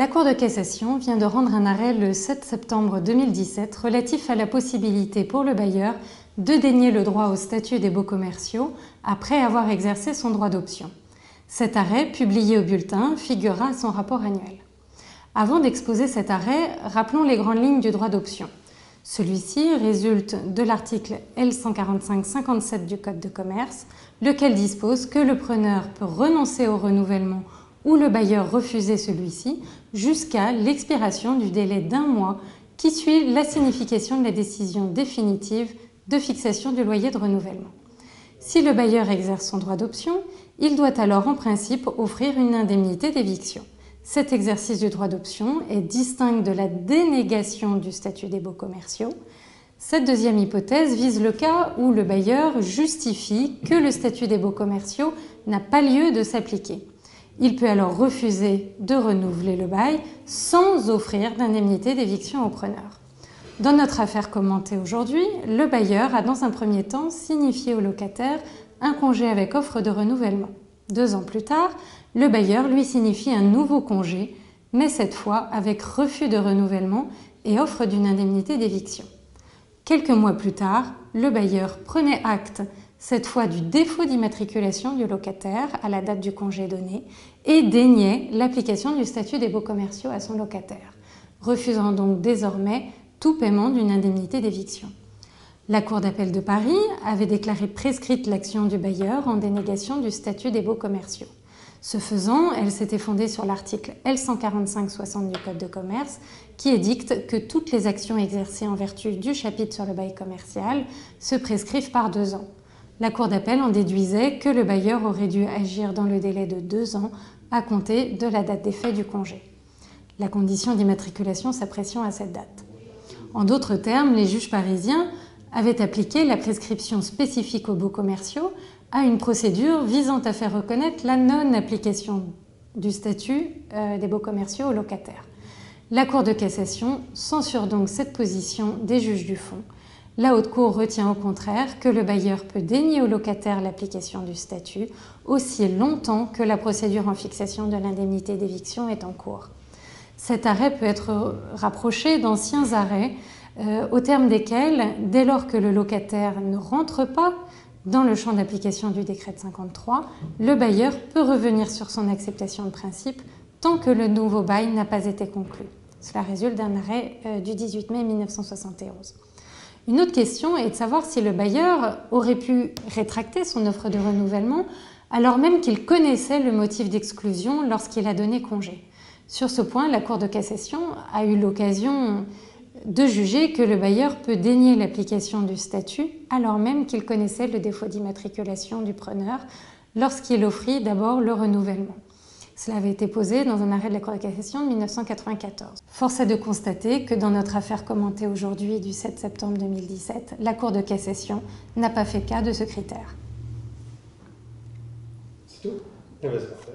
La Cour de cassation vient de rendre un arrêt le 7 septembre 2017 relatif à la possibilité pour le bailleur de dénier le droit au statut des baux commerciaux après avoir exercé son droit d'option. Cet arrêt, publié au bulletin, figurera à son rapport annuel. Avant d'exposer cet arrêt, rappelons les grandes lignes du droit d'option. Celui-ci résulte de l'article L145-57 du Code de commerce, lequel dispose que le preneur peut renoncer au renouvellement ou le bailleur refuser celui-ci jusqu'à l'expiration du délai d'1 mois qui suit la signification de la décision définitive de fixation du loyer de renouvellement. Si le bailleur exerce son droit d'option, il doit alors en principe offrir une indemnité d'éviction. Cet exercice du droit d'option est distinct de la dénégation du statut des baux commerciaux. Cette deuxième hypothèse vise le cas où le bailleur justifie que le statut des baux commerciaux n'a pas lieu de s'appliquer. Il peut alors refuser de renouveler le bail sans offrir d'indemnité d'éviction au preneur. Dans notre affaire commentée aujourd'hui, le bailleur a dans un premier temps signifié au locataire un congé avec offre de renouvellement. 2 ans plus tard, le bailleur lui signifie un nouveau congé, mais cette fois avec refus de renouvellement et offre d'une indemnité d'éviction. Quelques mois plus tard, le bailleur prenait acte, cette fois du défaut d'immatriculation du locataire à la date du congé donné, et déniait l'application du statut des baux commerciaux à son locataire, refusant donc désormais tout paiement d'une indemnité d'éviction. La Cour d'appel de Paris avait déclaré prescrite l'action du bailleur en dénégation du statut des baux commerciaux. Ce faisant, elle s'était fondée sur l'article L145-60 du Code de commerce qui édicte que toutes les actions exercées en vertu du chapitre sur le bail commercial se prescrivent par 2 ans. La Cour d'appel en déduisait que le bailleur aurait dû agir dans le délai de 2 ans à compter de la date d'effet du congé. La condition d'immatriculation s'appréciant à cette date. En d'autres termes, les juges parisiens avaient appliqué la prescription spécifique aux baux commerciaux à une procédure visant à faire reconnaître la non-application du statut des baux commerciaux aux locataires. La Cour de cassation censure donc cette position des juges du fond. La Haute Cour retient au contraire que le bailleur peut dénier au locataire l'application du statut aussi longtemps que la procédure en fixation de l'indemnité d'éviction est en cours. Cet arrêt peut être rapproché d'anciens arrêts au terme desquels, dès lors que le locataire ne rentre pas dans le champ d'application du décret de 53, le bailleur peut revenir sur son acceptation de principe tant que le nouveau bail n'a pas été conclu. Cela résulte d'un arrêt du 18 mai 1971. Une autre question est de savoir si le bailleur aurait pu rétracter son offre de renouvellement alors même qu'il connaissait le motif d'exclusion lorsqu'il a donné congé. Sur ce point, la Cour de cassation a eu l'occasion de juger que le bailleur peut dénier l'application du statut alors même qu'il connaissait le défaut d'immatriculation du preneur lorsqu'il offrit d'abord le renouvellement. Cela avait été posé dans un arrêt de la Cour de cassation de 1994. Force est de constater que dans notre affaire commentée aujourd'hui du 7 septembre 2017, la Cour de cassation n'a pas fait cas de ce critère. C'est tout ? Eh bien, c'est parfait.